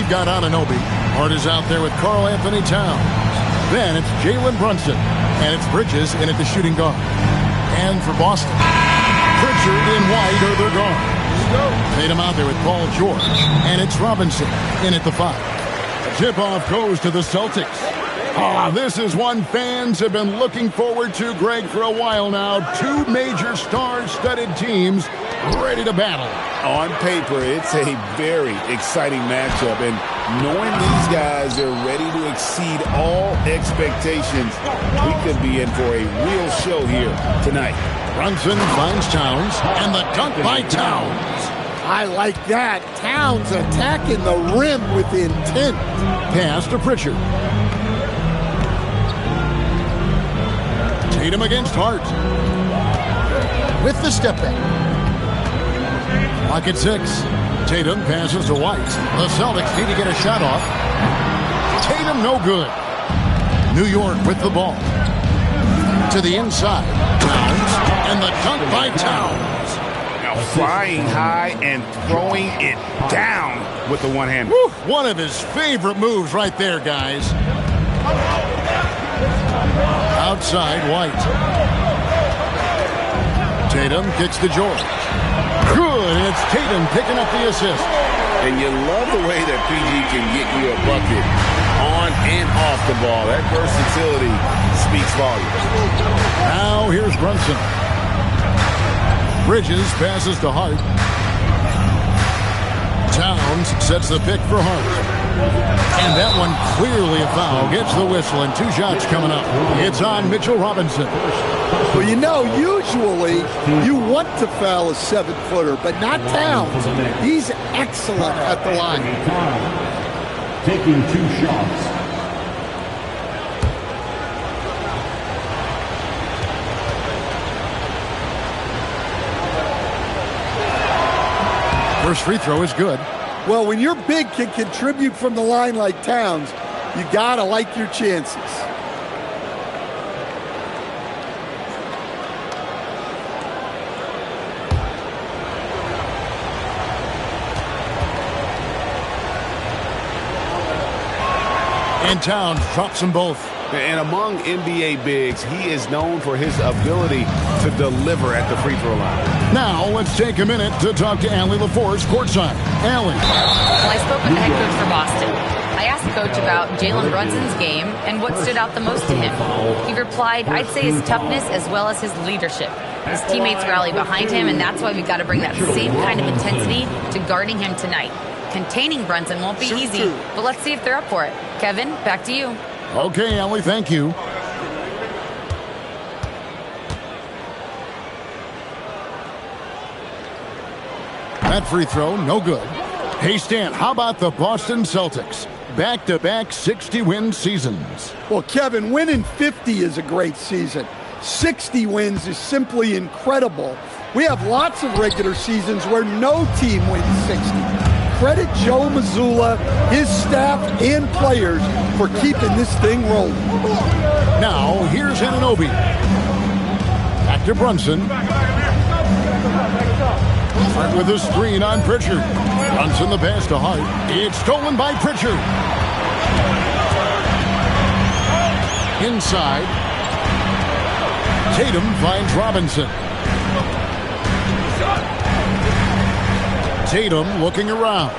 we've got Anunoby. Hart is out there with Karl Anthony Towns. Then it's Jalen Brunson. And it's Bridges in at the shooting guard. And for Boston, Pritchard in White are their guards. Tatum out there with Paul George. And it's Robinson in at the 5. Tip-off goes to the Celtics. This is one fans have been looking forward to, Greg, for a while now. Two major star-studded teams ready to battle. On paper, it's a very exciting matchup. And knowing these guys are ready to exceed all expectations, we could be in for a real show here tonight. Brunson finds Towns, and the dunk by Towns. I like that. Towns attacking the rim with intent. Pass to Pritchard. Tatum against Hart. With the step back. Clock at 6. Tatum passes to White. The Celtics need to get a shot off. Tatum no good. New York with the ball. To the inside. Towns. And the dunk by Towns. Flying high and throwing it down with the one-hander. One of his favorite moves right there, guys. Outside, White. Tatum kicks to George. Good, and it's Tatum picking up the assist. And you love the way that PG can get you a bucket on and off the ball. That versatility speaks volumes. Now here's Brunson. Bridges passes to Hart. Towns sets the pick for Hart. And that one clearly a foul. Gets the whistle and 2 shots coming up. It's on Mitchell Robinson. Well, you know, usually you want to foul a 7-footer, but not Towns. He's excellent at the line. Taking 2 shots. First free throw is good. Well, when your big can contribute from the line like Towns, you gotta like your chances. And Towns drops them both. And among NBA bigs, he is known for his ability to deliver at the free throw line. Now, let's take a minute to talk to Allie LaForce courtside. Allie. Well, I spoke with the head coach for Boston. I asked the coach about Jalen Brunson's game and what stood out the most to him. He replied, I'd say his toughness as well as his leadership. His teammates rally behind him, and that's why we've got to bring that same kind of intensity to guarding him tonight. Containing Brunson won't be easy, but let's see if they're up for it. Kevin, back to you. Okay, Allie, thank you. That free throw, no good. Hey, Stan, how about the Boston Celtics? Back-to-back 60-win seasons. Well, Kevin, winning 50 is a great season. 60 wins is simply incredible. We have lots of regular seasons where no team wins 60. Credit Joe Mazzulla, his staff, and players for keeping this thing rolling. Now, here's Anunoby. Back to Brunson. Hart with a screen on Pritchard. Brunson the pass to Hart. It's stolen by Pritchard. Inside. Tatum finds Robinson. Tatum looking around.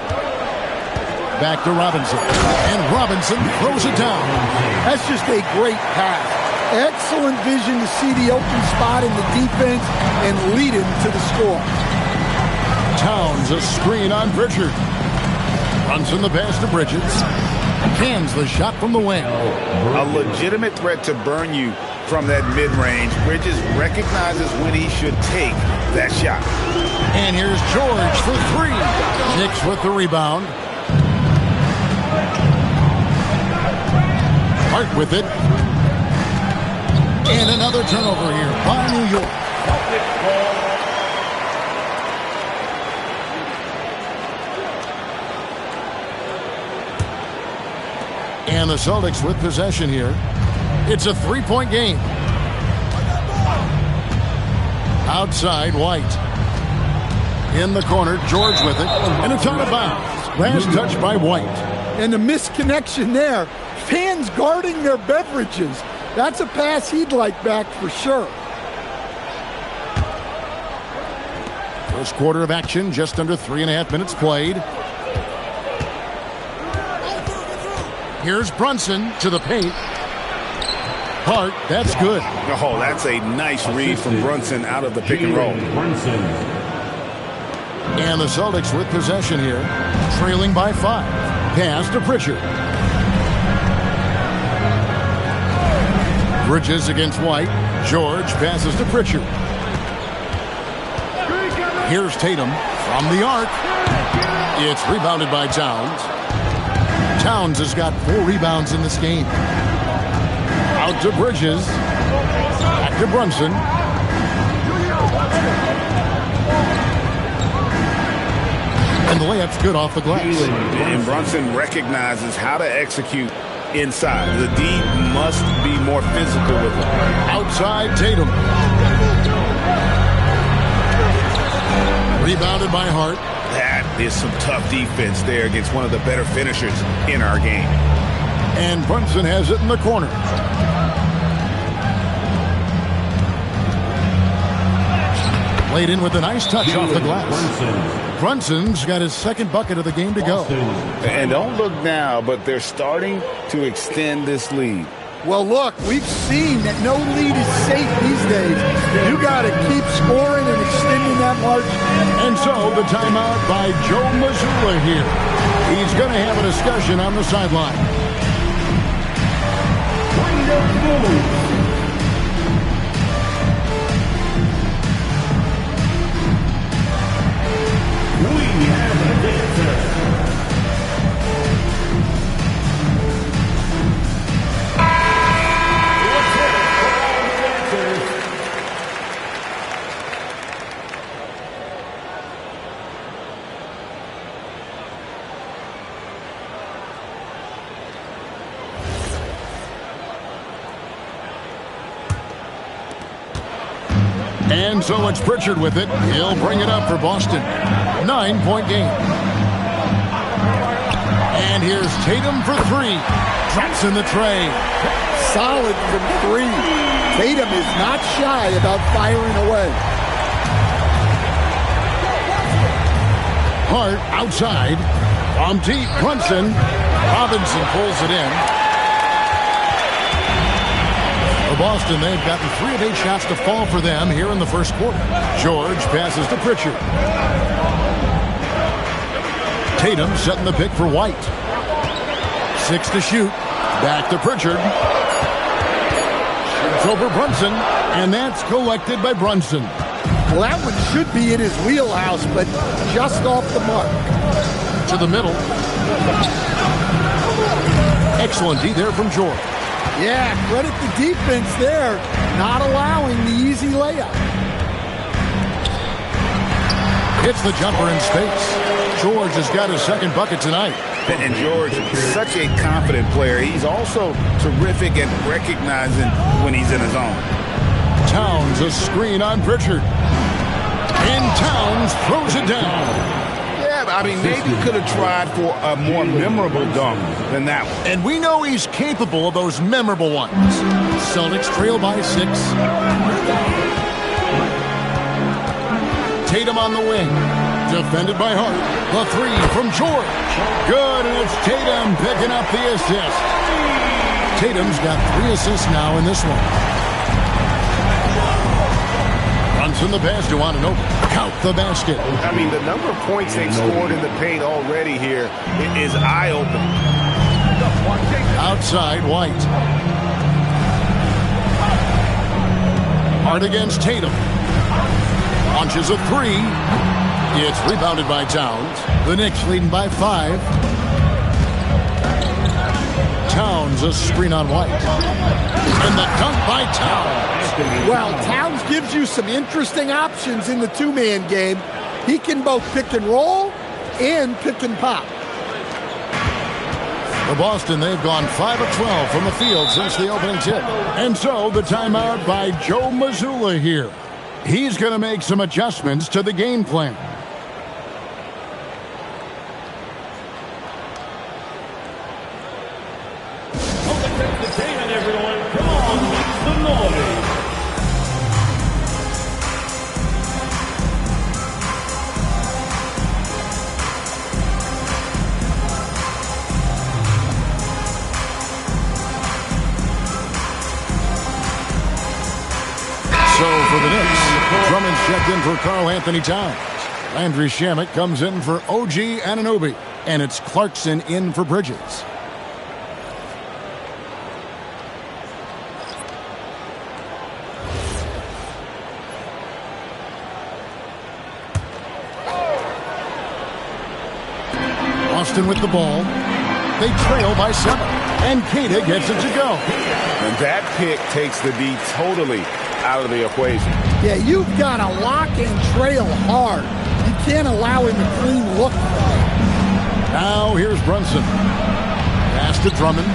Back to Robinson. And Robinson throws it down. That's just a great pass. Excellent vision to see the open spot in the defense and lead him to the score. Towns a screen on Pritchard. Brunson the pass to Bridges. Cans the shot from the wing. A legitimate threat to burn you from that mid-range. Bridges recognizes when he should take that shot. And here's George for 3. Knicks with the rebound. Hart with it. And another turnover here by New York. And the Celtics with possession here. It's a 3-point game. Outside, White. In the corner, George with it. And it's out of bounds. Last touch by White. And the misconnection there. Fans guarding their beverages. That's a pass he'd like back for sure. First quarter of action, just under 3.5 minutes played. Here's Brunson to the paint. Hart, that's good. Oh, that's a nice read from Brunson out of the pick and roll. And the Celtics with possession here, trailing by 5. Pass to Pritchard. Bridges against White. George passes to Pritchard. Here's Tatum from the arc. It's rebounded by Towns. Towns has got 4 rebounds in this game. Out to Bridges. Back to Brunson. And the layup's good off the glass. And Brunson recognizes how to execute inside. The D must be more physical with him. Outside Tatum. Rebounded by Hart. That is some tough defense there against one of the better finishers in our game. And Brunson has it in the corner. Laid in with a nice touch off the glass. Brunson's got his second bucket of the game to go. And don't look now, but they're starting to extend this lead. Well, look, we've seen that no lead is safe these days. You got to keep scoring and extending that margin. And so the timeout by Joe Mazzulla here. He's going to have a discussion on the sideline. And so it's Pritchard with it. He'll bring it up for Boston. 9-point game. And here's Tatum for 3. Drops in the tray. Solid from 3. Tatum is not shy about firing away. Hart outside. From deep, Brunson. Robinson pulls it in. For Boston, they've gotten 3 of 8 shots to fall for them here in the first quarter. George passes to Pritchard. Tatum setting the pick for White. 6 to shoot. Back to Pritchard. Shoots over Brunson, and that's collected by Brunson. Well, that one should be in his wheelhouse, but just off the mark. To the middle. Excellent D there from George. Yeah, credit the defense there, not allowing the easy layup. Hits the jumper in space. George has got his second bucket tonight. And George, such a confident player. He's also terrific at recognizing when he's in his zone. Towns, a screen on Pritchard. And Towns throws it down. I mean, maybe could have tried for a more memorable dunk than that one. And we know he's capable of those memorable ones. Celtics trail by 6. Tatum on the wing. Defended by Hart. The 3 from George. Good, and it's Tatum picking up the assist. Tatum's got 3 assists now in this one. Brunson the pass to Anunoby. Count the basket. I mean, the number of points they've scored in the paint already here is eye-opening. Outside, White. Hart against Tatum. Launches a 3. It's rebounded by Towns. The Knicks leading by 5. Towns, a screen on White. And the dunk by Towns. Well, Towns gives you some interesting options in the 2-man game. He can both pick and roll and pick and pop. For Boston, they've gone 5 of 12 from the field since the opening tip. And so the timeout by Joe Mazzulla here. He's going to make some adjustments to the game plan. Entertainment, everyone. Come on, make some noise. So for the Knicks, Drummond's checked in for Karl Anthony Towns. Landry Shamet comes in for OG Anunoby. And it's Clarkson in for Bridges. Boston with the ball. They trail by 7. And Keita gets it to go. And that pick takes the D totally out of the equation. Yeah, you've got to lock and trail hard. You can't allow him a clean look. Now here's Brunson. Pass to Drummond.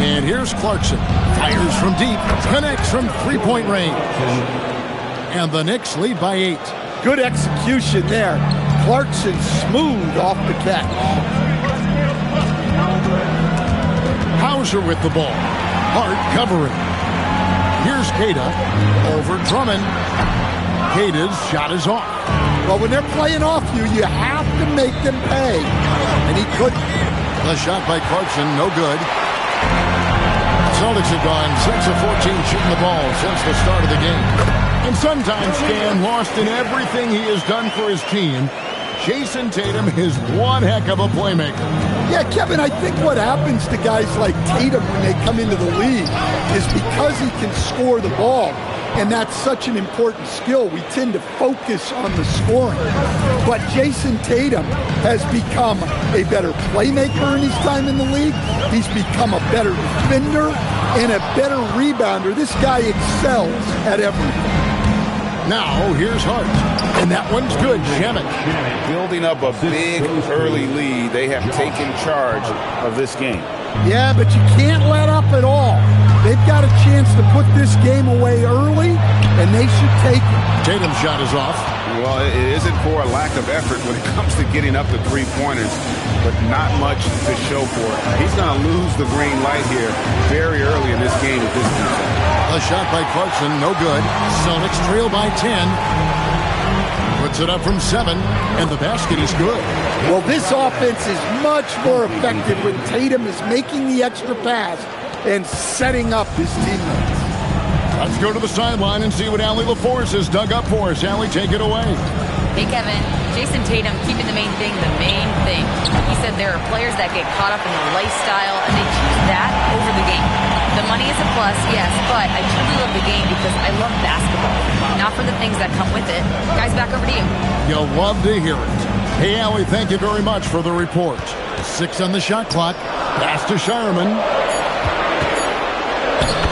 And here's Clarkson. Fires from deep. Connects from three-point range. And the Knicks lead by 8. Good execution there. Clarkson smooth off the catch. Hauser with the ball. Hart covering. Here's Keita. Over Drummond. Keita's shot is off. Well, when they're playing off you, you have to make them pay. And he couldn't. The shot by Clarkson, no good. Celtics have gone 6 of 14 shooting the ball since the start of the game. And sometimes Stan lost in everything he has done for his team. Jason Tatum is one heck of a playmaker. Yeah, Kevin, I think what happens to guys like Tatum when they come into the league is because he can score the ball, and that's such an important skill, we tend to focus on the scoring. But Jason Tatum has become a better playmaker in his time in the league. He's become a better defender and a better rebounder. This guy excels at everything. Now, here's Hart. And that one's good. Shamet. Building up a big early lead, they have taken charge of this game. Yeah, but you can't let up at all. They've got a chance to put this game away early, and they should take it. Tatum's shot is off. Well, it isn't for a lack of effort when it comes to getting up the three-pointers, but not much to show for it. He's going to lose the green light here very early in this game with this defense. A shot by Clarkson, no good. Celtics trail by 10. Puts it up from 7, and the basket is good. Well, this offense is much more effective when Tatum is making the extra pass and setting up his teammates. Let's go to the sideline and see what Allie LaForce has dug up for us. Allie, take it away. Hey, Kevin. Jason Tatum keeping the main thing the main thing. He said there are players that get caught up in the lifestyle, and they choose that over the game. The money is a plus, yes, but I truly love the game because I love basketball, not for the things that come with it. Guys, back over to you. You'll love to hear it. Hey, Allie, thank you very much for the report. 6 on the shot clock. Pass to Shireman.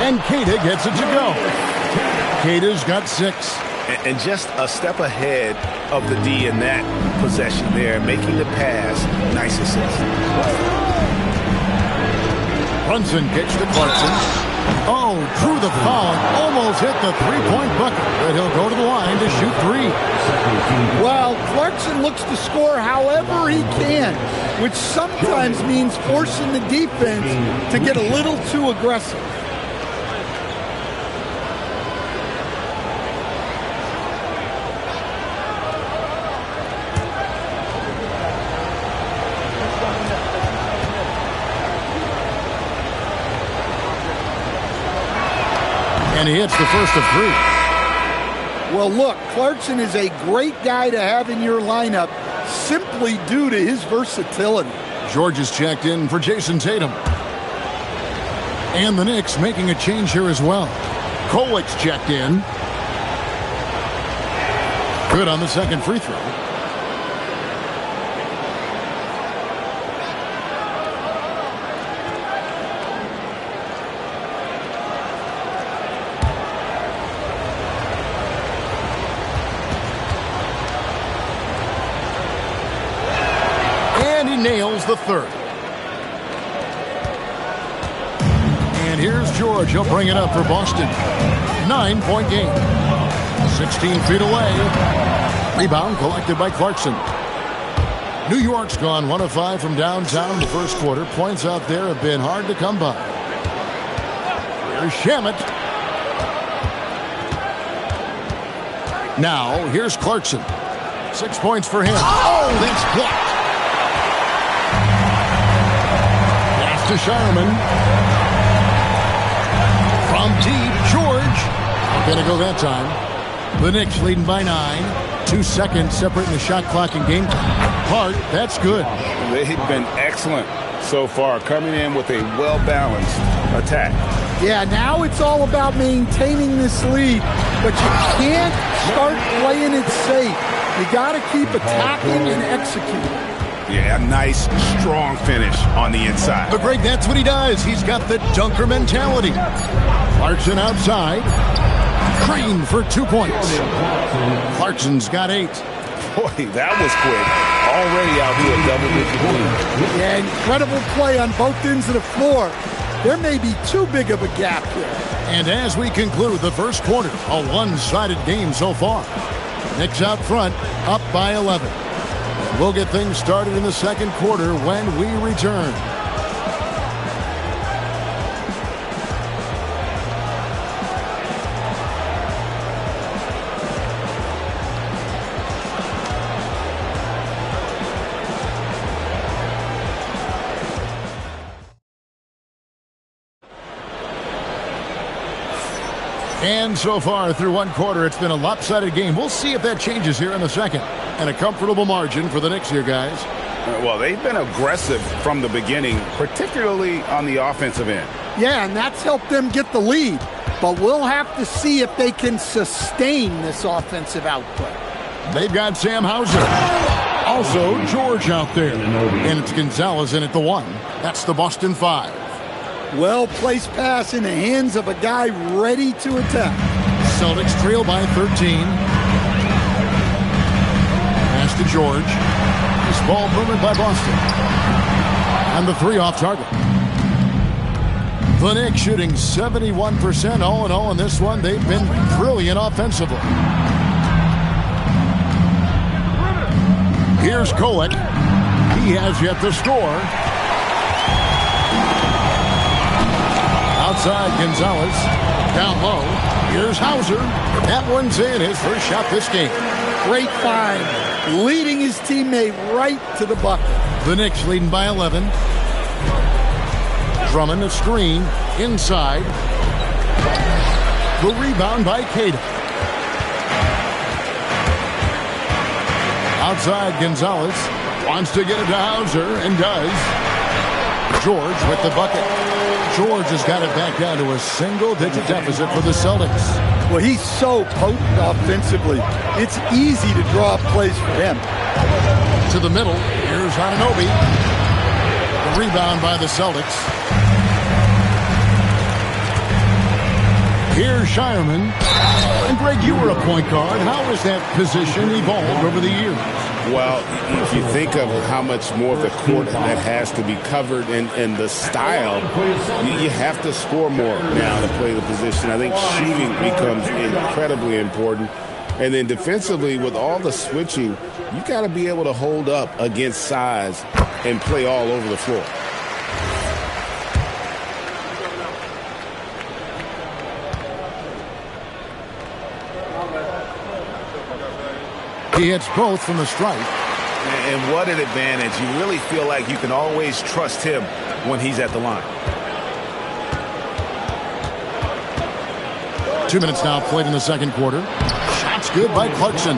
And Keita gets it to go. Keita's got 6. And just a step ahead of the D in that possession there, making the pass. Nice assist. Brunson kicks to Clarkson. Oh, drew the foul. Almost hit the three-point bucket. But he'll go to the line to shoot 3. Well, Clarkson looks to score however he can, which sometimes means forcing the defense to get a little too aggressive. And he hits the first of 3. Well, look, Clarkson is a great guy to have in your lineup simply due to his versatility. George is checked in for Jason Tatum. And the Knicks making a change here as well. Kolic's checked in. Good on the second free throw. Nails the third. And here's George. He'll bring it up for Boston. 9-point game. 16 feet away. Rebound collected by Clarkson. New York's gone 1 of 5 from downtown in the first quarter. Points out there have been hard to come by. Here's Shamet. Now, here's Clarkson. 6 points for him. Oh, that's blocked. Pass to Shireman. From deep, George. Not going to go that time. The Knicks leading by 9. 2 seconds separating the shot clock and game time. Hart, that's good. They've been excellent so far, coming in with a well-balanced attack. Yeah, now it's all about maintaining this lead, but you can't start playing it safe. You got to keep attacking and executing. Yeah, a nice, strong finish on the inside. But Greg, that's what he does. He's got the dunker mentality. Clarkson outside. Crane for 2 points. Clarkson's got 8. Boy, that was quick. Already out here a double-digit lead. Yeah, incredible play on both ends of the floor. There may be too big of a gap here. And as we conclude the first quarter, a one-sided game so far. Knicks out front, up by 11. We'll get things started in the second quarter when we return. And so far through one quarter, it's been a lopsided game. We'll see if that changes here in the second. And a comfortable margin for the Knicks here, guys. Well, they've been aggressive from the beginning, particularly on the offensive end. Yeah, and that's helped them get the lead. But we'll have to see if they can sustain this offensive output. They've got Sam Hauser. Also, George out there. And it's Gonzalez in at the 1. That's the Boston 5. Well-placed pass in the hands of a guy ready to attack. Celtics trail by 13. Pass to George. This ball movement by Boston. And the 3 off target. The Knicks shooting 71% all in all in this one. They've been brilliant offensively. Here's Kolek. He has yet to score. Outside Gonzalez. Down low. Here's Hauser. That one's in. His first shot this game. Great find. Leading his teammate right to the bucket. The Knicks leading by 11. Drummond, a screen. Inside. The rebound by Cato. Outside Gonzalez. Wants to get it to Hauser and does. George with the bucket. George has got it back down to a single-digit deficit for the Celtics. Well, he's so potent offensively. It's easy to draw up plays for him. To the middle. Here's Anunoby. The rebound by the Celtics. Here's Shireman. And Greg, you were a point guard. How has that position evolved over the years? Well, if you think of how much more of the court that has to be covered and the style, you have to score more now to play the position. I think shooting becomes incredibly important. And then defensively, with all the switching, you got to be able to hold up against size and play all over the floor. He hits both from the stripe. And what an advantage. You really feel like you can always trust him when he's at the line. 2 minutes now played in the second quarter. Shots good by Clarkson.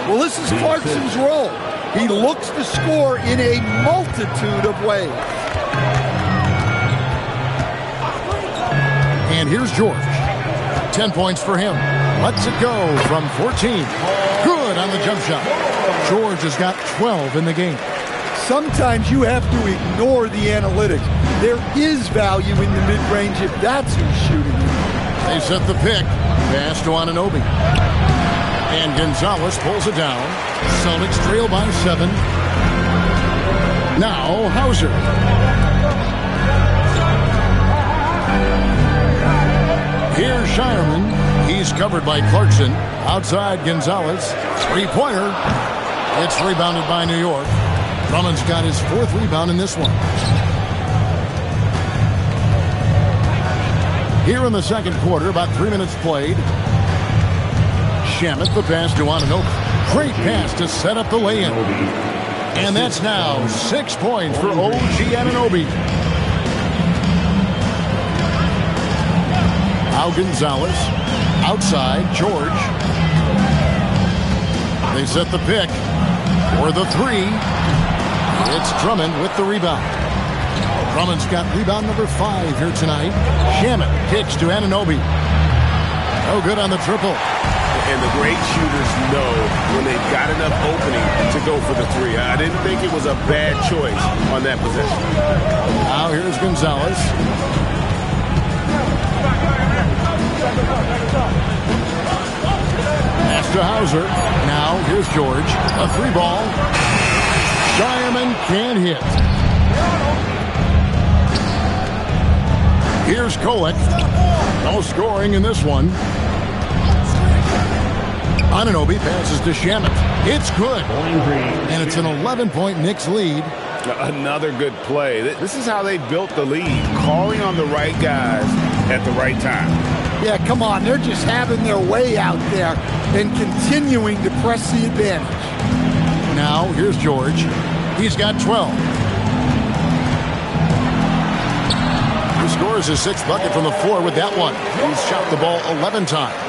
Well, this is Clarkson's role. He looks to score in a multitude of ways. And here's George. 10 points for him. Lets it go from 14. Good on the jump shot. George has got 12 in the game. Sometimes you have to ignore the analytics. There is value in the mid-range if that's who's shooting. They set the pick. Pass to Anunoby. And Gonzalez pulls it down. Celtics trail by 7. Now Hauser. Here's Shireman. He's covered by Clarkson. Outside Gonzalez. Three-pointer. It's rebounded by New York. Drummond's got his 4th rebound in this one. Here in the second quarter, about 3 minutes played. Shamet, the pass to Anunoby. Great pass to set up the lay-in. And that's now 6 points for OG Anunoby. Now Gonzalez. Outside, George. They set the pick for the 3. It's Drummond with the rebound. Drummond's got rebound number 5 here tonight. Shamet kicks to Anunoby. No good on the triple. And the great shooters know when they've got enough opening to go for the 3. I didn't think it was a bad choice on that possession. Now here's Gonzalez. Pass to Hauser. Now here's George. A 3-ball. Shireman can't hit. Here's Kolek. No scoring in this one. Anunoby passes to Shamet. It's good. And it's an 11-point Knicks lead. Another good play. This is how they built the lead. Calling on the right guys at the right time. Yeah, come on. They're just having their way out there and continuing to press the advantage. Now, here's George. He's got 12. He scores his 6th bucket from the floor with that one. He's shot the ball 11 times.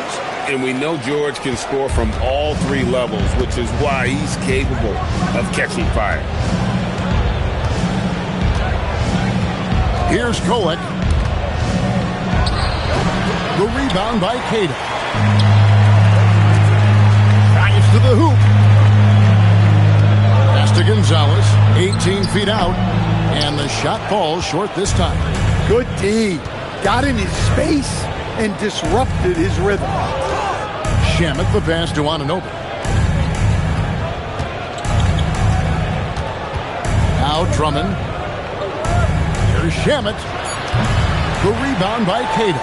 And we know George can score from all 3 levels, which is why he's capable of catching fire. Here's Kolek. The rebound by Cato. Drives to the hoop. Pass to Gonzalez. 18 feet out. And the shot falls short this time. Good D. Got in his space and disrupted his rhythm. Shamet, the pass to Anunoby. Now Drummond. Here's Shamet. The rebound by Cato.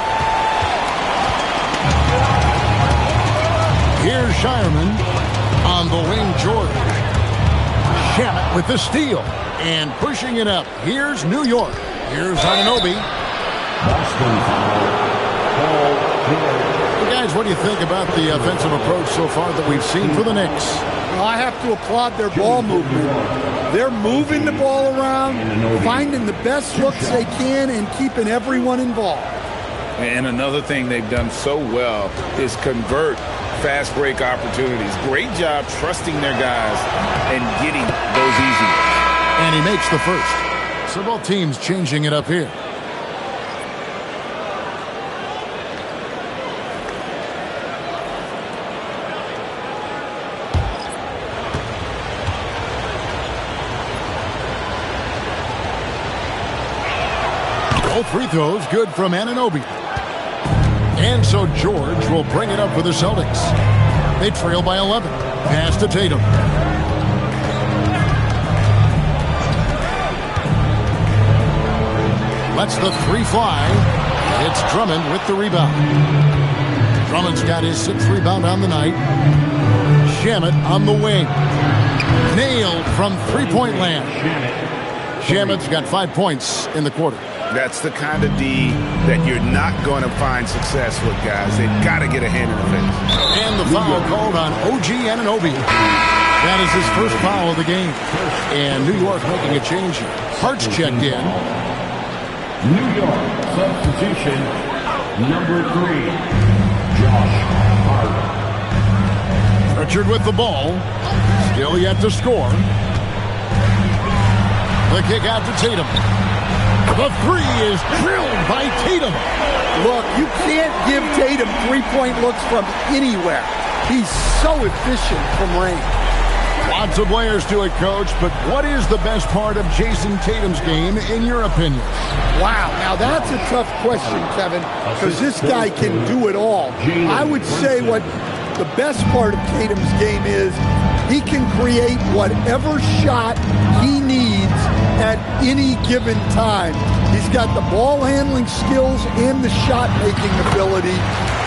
Here's Shireman. On the wing, George. Shamet with the steal. And pushing it up. Here's New York. Here's Anunoby. Boston foul. Paul George. Guys, what do you think about the offensive approach so far that we've seen for the Knicks? Well, I have to applaud their ball movement. They're moving the ball around, finding the best looks they can, and keeping everyone involved. And another thing they've done so well is convert fast break opportunities. Great job trusting their guys and getting those easy ones. And he makes the first. So both teams changing it up here. Both free throws good from Anunoby. And so George will bring it up for the Celtics. They trail by 11. Pass to Tatum. Lets the 3 fly. It's Drummond with the rebound. Drummond's got his 6th rebound on the night. Shamet on the wing. Nailed from 3-point land. Shamet's got 5 points in the quarter. That's the kind of D that you're not going to find success with, guys. They've got to get a hand in the face. And the foul called on OG Anunoby. That is his first foul of the game. And New York making a change here. Hart's checked in. New York substitution number 3, Josh Hart. Pritchard with the ball. Still yet to score. The kick out to Tatum. The 3 is drilled by Tatum. Look, you can't give Tatum 3-point looks from anywhere. He's so efficient from range. Lots of players do it, Coach, but what is the best part of Jason Tatum's game, in your opinion? Wow, now that's a tough question, Kevin, because this guy can do it all. I would say what the best part of Tatum's game is he can create whatever shot he needs at any given time. He's got the ball handling skills and the shot making ability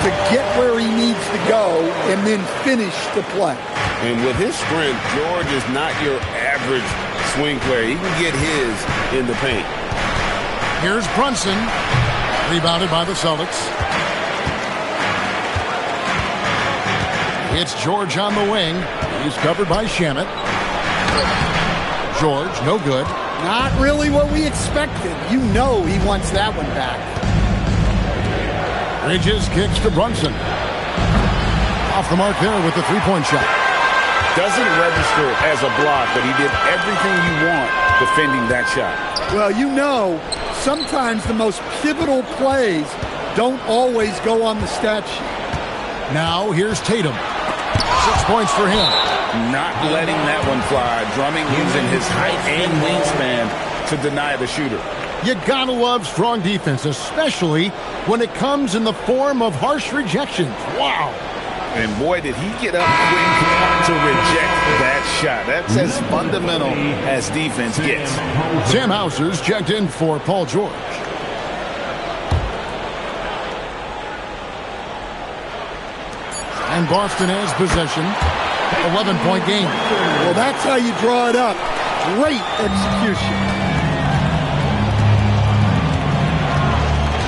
to get where he needs to go and then finish the play. And with his strength, George is not your average swing player. He can get his in the paint. Here's Brunson. Rebounded by the Celtics. It's George on the wing. He's covered by Shamet. George, no good. Not really what we expected. You know he wants that one back. Bridges kicks to Brunson. Off the mark there with the three-point shot. Doesn't register as a block, but he did everything you want defending that shot. Well, you know, sometimes the most pivotal plays don't always go on the stat sheet. Now here's Tatum. 6 points for him. Not letting that one fly. Drumming using his height and wingspan to deny the shooter. You gotta love strong defense, especially when it comes in the form of harsh rejections. Wow. And boy, did he get up quick to reject that shot. That's as fundamental as defense gets. Sam Hauser's checked in for Paul George. And Boston has possession. 11-point game. Well, that's how you draw it up. Great execution.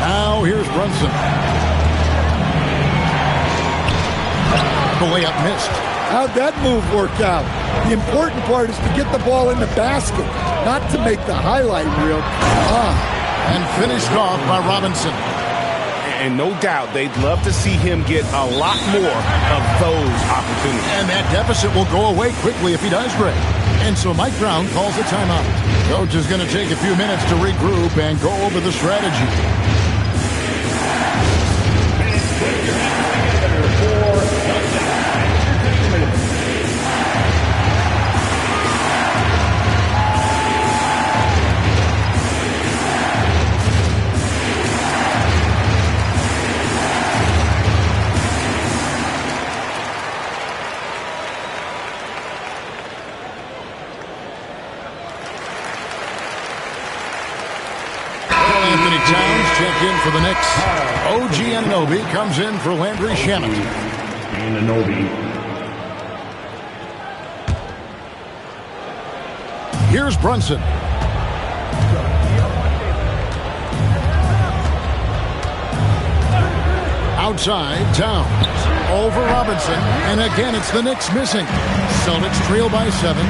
Now here's Brunson. The layup missed. How'd that move work out? The important part is to get the ball in the basket, not to make the highlight reel. And finished off by Robinson. And no doubt they'd love to see him get a lot more of those opportunities. And that deficit will go away quickly if he does great. And so Mike Brown calls a timeout. Coach is going to take a few minutes to regroup and go over the strategy. Towns checked in for the Knicks. OG Anunoby comes in for Landry Shamet. Anunoby. Here's Brunson. Outside, Towns. Over Robinson. And again, it's the Knicks missing. Celtics trail by 7.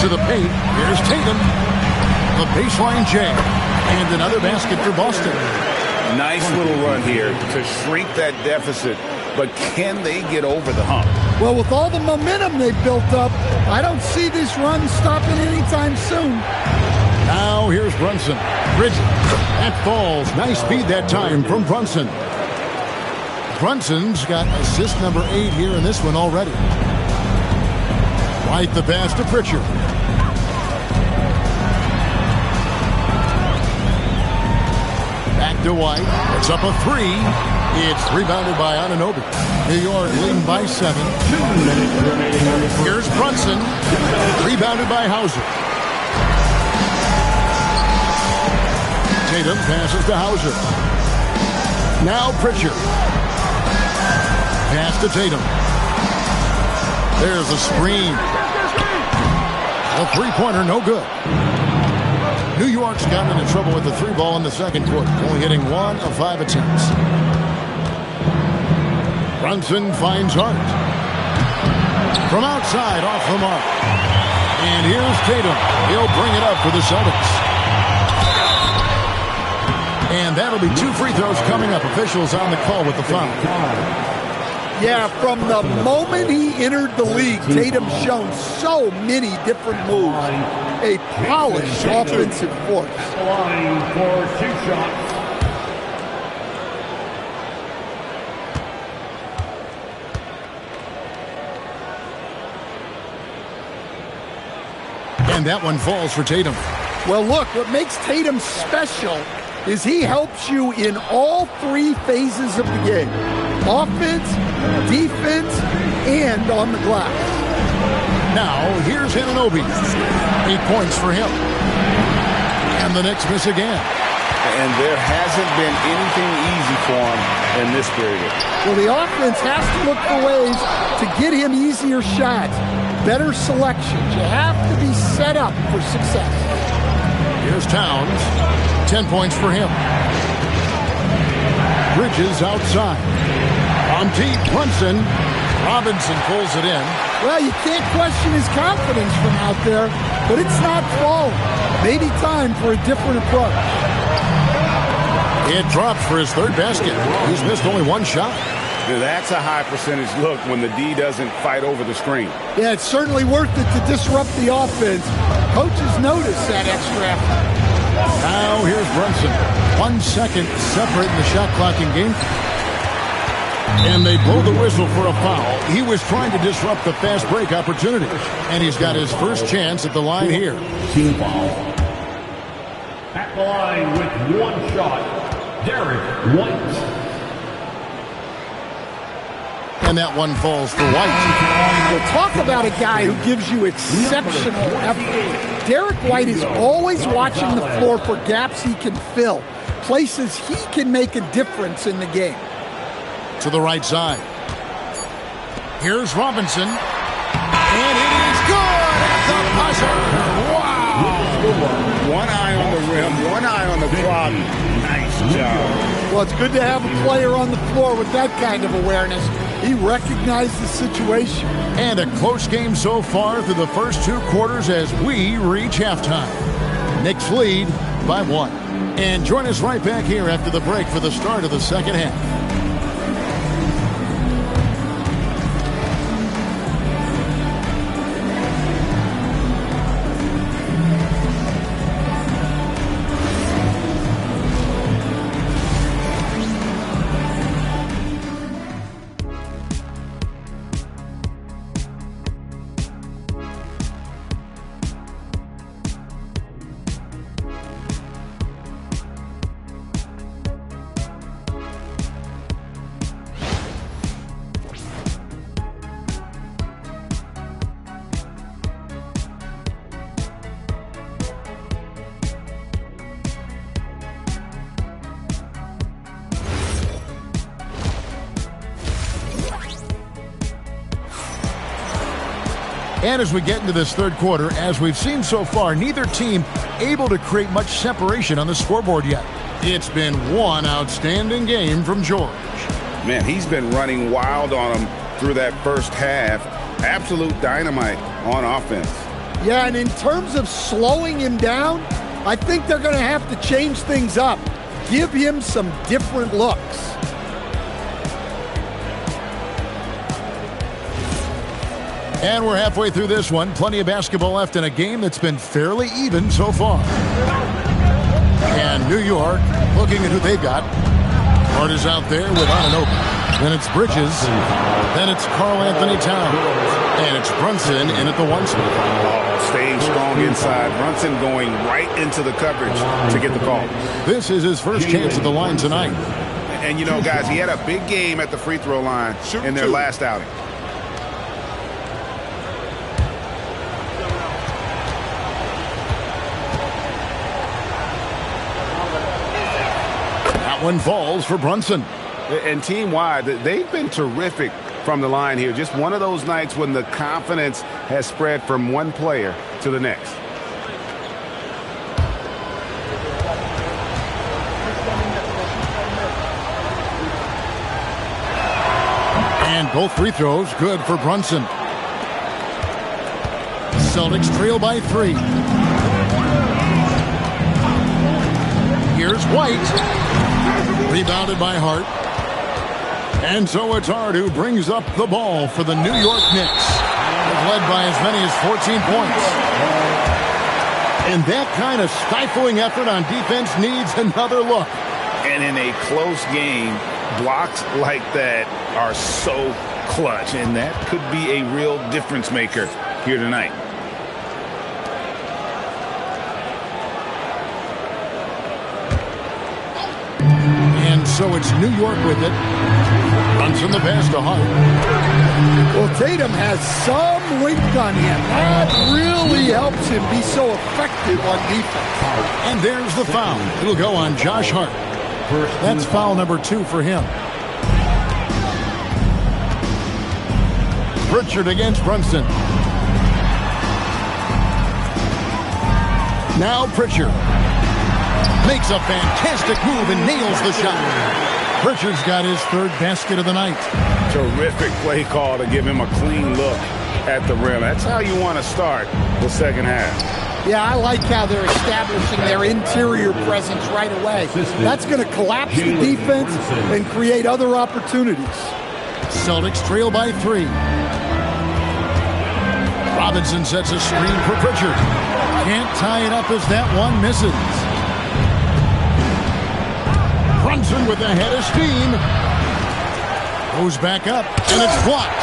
To the paint. Here's Tatum. The baseline jam, and another basket for Boston. Nice little run here to shrink that deficit, but can they get over the hump? Well, with all the momentum they've built up, I don't see this run stopping anytime soon. Now here's Brunson. Bridges. That falls. Nice speed that time from Brunson. Brunson's got assist number 8 here in this one already. White the pass to Pritchard. Back to White. It's up a 3. It's rebounded by Anunoby. New York leading by 7. 2 minutes remaining. Here's Brunson. Rebounded by Hauser. Tatum passes to Hauser. Now Pritchard. Pass to Tatum. There's a screen. A three-pointer, no good. New York's gotten into trouble with the 3 ball in the second quarter, only hitting 1 of 5 attempts. Brunson finds Hart. From outside, off the mark. And here's Tatum. He'll bring it up for the Celtics. And that'll be 2 free throws coming up. Officials on the call with the foul. Yeah, from the moment he entered the league, Tatum's shown so many different moves. A polished offensive force. Line for 2 shots. And that one falls for Tatum. Well, look, what makes Tatum special is he helps you in all 3 phases of the game. Offense, defense, and on the glass. Now, here's Anunoby. 8 points for him. And the Knicks miss again. And there hasn't been anything easy for him in this period. Well, the offense has to look for ways to get him easier shots, better selections. You have to be set up for success. Here's Towns. 10 points for him. Bridges outside. On deep, Brunson. Robinson pulls it in. Well, you can't question his confidence from out there, but it's not falling. Maybe time for a different approach. It drops for his third basket. He's missed only one shot. Now, that's a high percentage look when the D doesn't fight over the screen. Yeah, it's certainly worth it to disrupt the offense. Coaches notice that extra effort. Now here's Brunson. 1 second separating the shot clock in game. And they blow the whistle for a foul. He was trying to disrupt the fast break opportunity. And he's got his first chance at the line here. Team foul. At the line with one shot, Derek White. And that one falls for White. Well, talk about a guy who gives you exceptional effort. Derek White is always watching the floor for gaps he can fill, places he can make a difference in the game. To the right side. Here's Robinson. And it is good at the buzzer. Wow. One eye on the rim, one eye on the clock. Nice job. Well, it's good to have a player on the floor with that kind of awareness. He recognized the situation. And a close game so far through the first 2 quarters as we reach halftime. Knicks lead by 1. And join us right back here after the break for the start of the second half. And as we get into this third quarter, as we've seen so far, neither team able to create much separation on the scoreboard yet. It's been one outstanding game from George. Man, he's been running wild on him through that first half. Absolute dynamite on offense. Yeah, and in terms of slowing him down, I think they're going to have to change things up. Give him some different looks. And we're halfway through this one. Plenty of basketball left in a game that's been fairly even so far. And New York looking at who they've got. Hart is out there with Anunoby. Then it's Bridges. Then it's Karl-Anthony Towns. And it's Brunson in at the 1 spot. Oh, staying strong inside. Brunson going right into the coverage to get the call. This is his first chance at the line tonight. And, you know, guys, he had a big game at the free throw line in their last outing. One falls for Brunson. And team-wide, they've been terrific from the line here. Just one of those nights when the confidence has spread from one player to the next. And both free throws good for Brunson. Celtics trail by 3. Here's White. Rebounded by Hart. And so it's Hart who brings up the ball for the New York Knicks. They've led by as many as 14 points. And that kind of stifling effort on defense needs another look. And in a close game, blocks like that are so clutch. And that could be a real difference maker here tonight. So it's New York with it. Brunson the pass to Hart. Well, Tatum has some length on him. That really helps him be so effective on defense. And there's the foul. It'll go on Josh Hart. That's foul number 2 for him. Pritchard against Brunson. Now Pritchard makes a fantastic move and nails the shot. Pritchard's got his 3rd basket of the night. Terrific play call to give him a clean look at the rim. That's how you want to start the second half. Yeah, I like how they're establishing their interior presence right away. That's going to collapse the defense and create other opportunities. Celtics trail by 3. Robinson sets a screen for Pritchard. Can't tie it up as that one misses. Brunson with a head of steam. Goes back up, and it's blocked.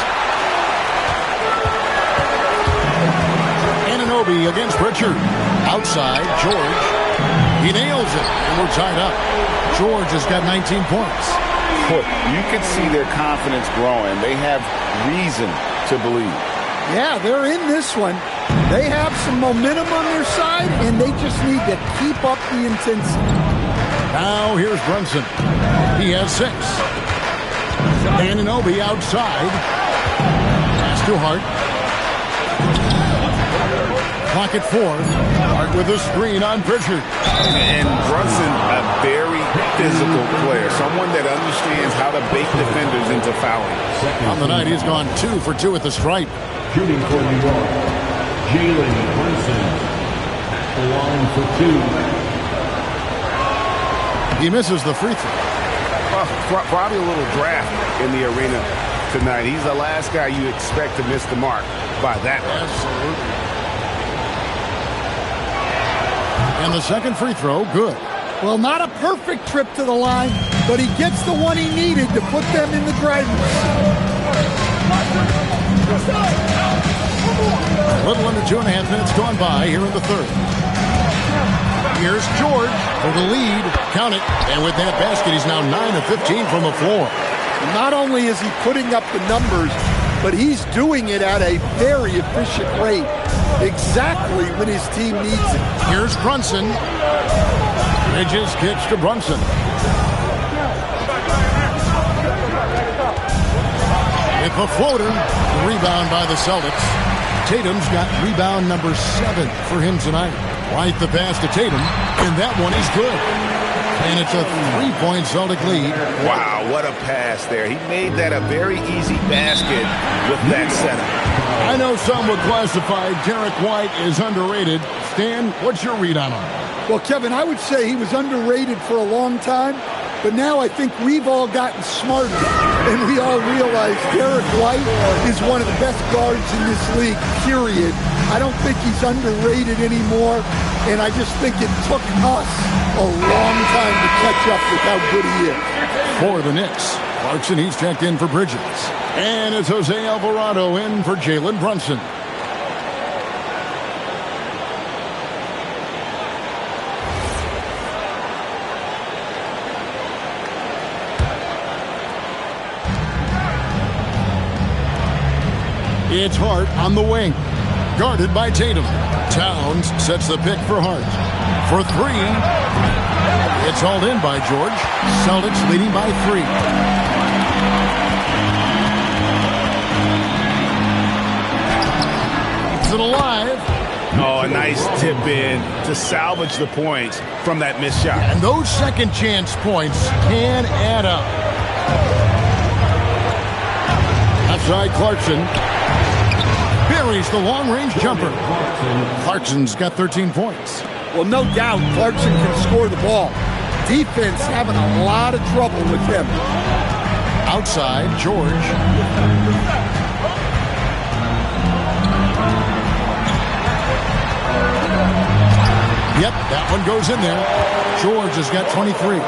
Anunoby against Pritchard. Outside, George. He nails it, and we're tied up. George has got 19 points. Look, you can see their confidence growing. They have reason to believe. Yeah, they're in this one. They have some momentum on their side, and they just need to keep up the intensity. Now here's Brunson. He has 6. Anunoby outside. Pass to Hart. Clock at 4. Hart with a screen on Pritchard. And Brunson, a very physical player. Someone that understands how to bait defenders into fouling. On the night, he's gone 2 for 2 at the stripe. Shooting for New York, Jalen Brunson at the line for 2. He misses the free throw. Probably a little draft in the arena tonight. He's the last guy you expect to miss the mark by that much. Absolutely. And the second free throw, good. Well, not a perfect trip to the line, but he gets the one he needed to put them in the driving seat. A little under 2.5 minutes gone by here in the 3rd. Here's George for the lead. Count it. And with that basket, he's now 9 of 15 from the floor. Not only is he putting up the numbers, but he's doing it at a very efficient rate. Exactly when his team needs it. Here's Brunson. Bridges kicks to Brunson. With the floater, the rebound by the Celtics. Tatum's got rebound number 7 for him tonight. Right the pass to Tatum, and that one is good. And it's a 3-point Celtic lead. Wow, what a pass there. He made that a very easy basket with that setup. I know some would classify Derek White as underrated. Stan, what's your read on him? Well, Kevin, I would say he was underrated for a long time, but now I think we've all gotten smarter, and we all realize Derek White is one of the best guards in this league, period. I don't think he's underrated anymore, and I just think it took us a long time to catch up with how good he is. For the Knicks, Clarkson, he's checked in for Bridges. And it's Jose Alvarado in for Jalen Brunson. It's Hart on the wing. Guarded by Tatum. Towns sets the pick for Hart. For 3. It's hauled in by George. Celtics leading by 3. Keeps it alive. Oh, a nice tip in to salvage the points from that missed shot. And those second chance points can add up. Outside Clarkson. Buries the long-range jumper. Clarkson's got 13 points. Well, no doubt Clarkson can score the ball. Defense having a lot of trouble with him. Outside, George. Yep, that one goes in there. George has got 23.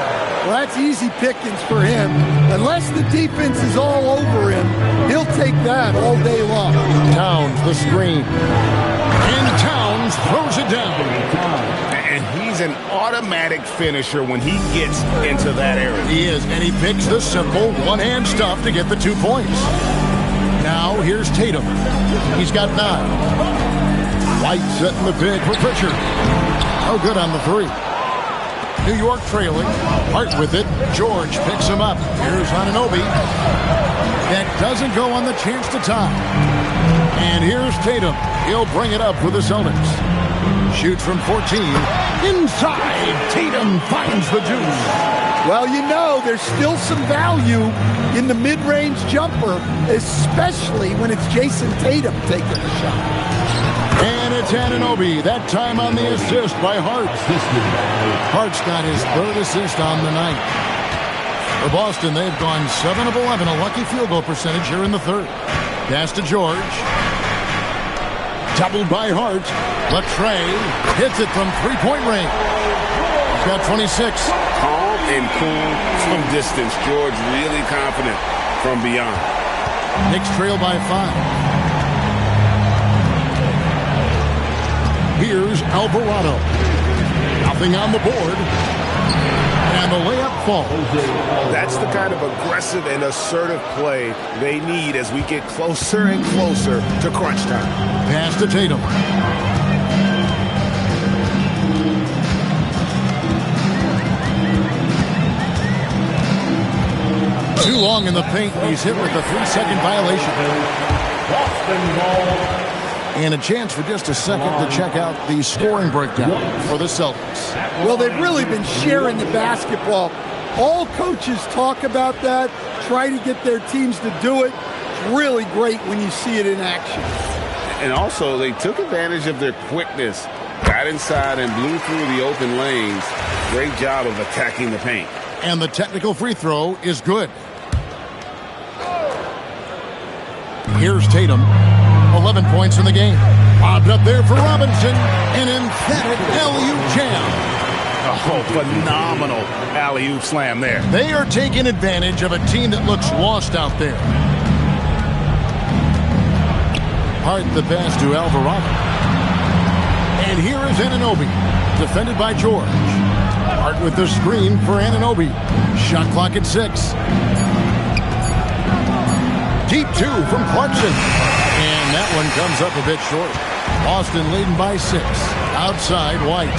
Well, that's easy pickings for him. Unless the defense is all over him, he'll take that all day long. Towns, the screen. And Towns throws it down. And he's He's an automatic finisher when he gets into that area. He is, and he picks the simple one-hand stuff to get the 2 points. Now, here's Tatum. He's got 9. White setting the pick for Pritchard. Oh, good on the 3. New York trailing. Hart with it. George picks him up. Here's Anunoby. That doesn't go on the chance to tie. And here's Tatum. He'll bring it up for the Celtics. Shoots from 14. Inside. Tatum finds the deuce. Well, you know, there's still some value in the mid-range jumper, especially when it's Jason Tatum taking the shot. And it's Anunoby, that time on the assist by Hart. Hart's got his 3rd assist on the night. For Boston, they've gone 7 of 11, a lucky field goal percentage here in the 3rd. Pass to George. Doubled by Hart. Latrey hits it from 3-point range. He's got 26. Calm and cool from distance. George really confident from beyond. Knicks trail by 5. Here's Alvarado. Nothing on the board. And the layup falls. That's the kind of aggressive and assertive play they need as we get closer and closer to crunch time. Pass to Tatum. Too long in the paint. He's hit with a 3-second violation. Boston ball. And a chance for just a second to check out the scoring breakdown for the Celtics. Well, they've really been sharing the basketball. All coaches talk about that, try to get their teams to do it. It's really great when you see it in action. And also, they took advantage of their quickness, got inside and blew through the open lanes. Great job of attacking the paint. And the technical free throw is good. Here's Tatum. 11 points in the game. Bobbed up there for Robinson. An emphatic alley-oop jam. Oh, phenomenal alley-oop slam there. They are taking advantage of a team that looks lost out there. Hart the pass to Alvarado. And here is Anunoby. Defended by George. Hart with the screen for Anunoby. Shot clock at 6. Deep 2 from Clarkson. And that one comes up a bit short. Boston leading by 6. Outside, White.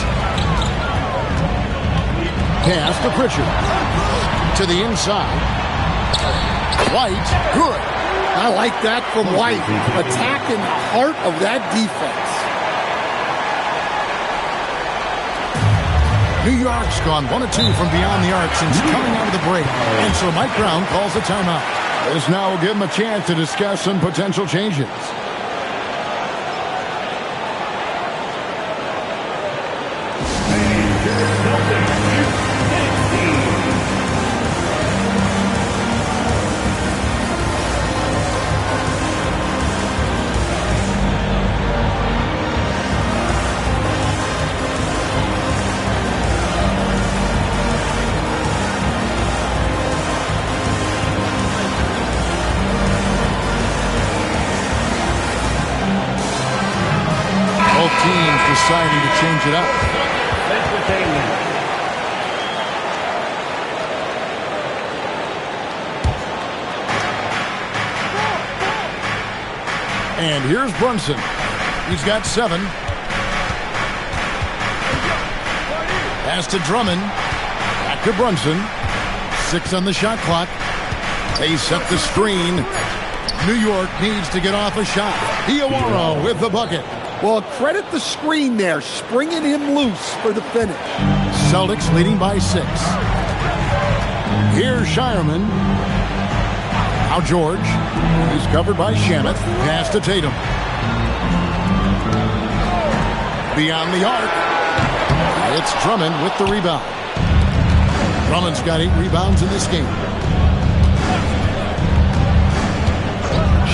Pass to Pritchard. To the inside. White, good. I like that from White. Attacking the heart of that defense. New York's gone 1 of 2 from beyond the arc since coming out of the break. And so Mike Brown calls a timeout. This now will give him a chance to discuss some potential changes. Deciding to change it up. And here's Brunson. He's got 7. Pass to Drummond. Back to Brunson. 6 on the shot clock. They set the screen. New York needs to get off a shot. Diawara with the bucket. Well, credit the screen there, springing him loose for the finish. Celtics leading by 6. Here's Shireman. Now George. He's covered by Shamet. Pass to Tatum. Beyond the arc. It's Drummond with the rebound. Drummond's got 8 rebounds in this game.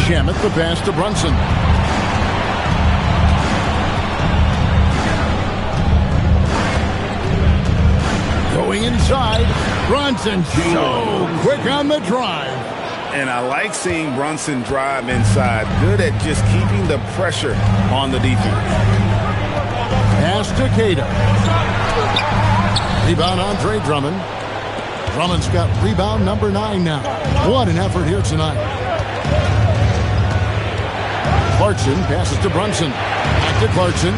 Shamet the pass to Brunson. Going inside, Brunson so quick on the drive. And I like seeing Brunson drive inside. Good at just keeping the pressure on the defense. Pass to Queta. Rebound Andre Drummond. Drummond's got rebound number 9 now. What an effort here tonight. Clarkson passes to Brunson. Back to Clarkson.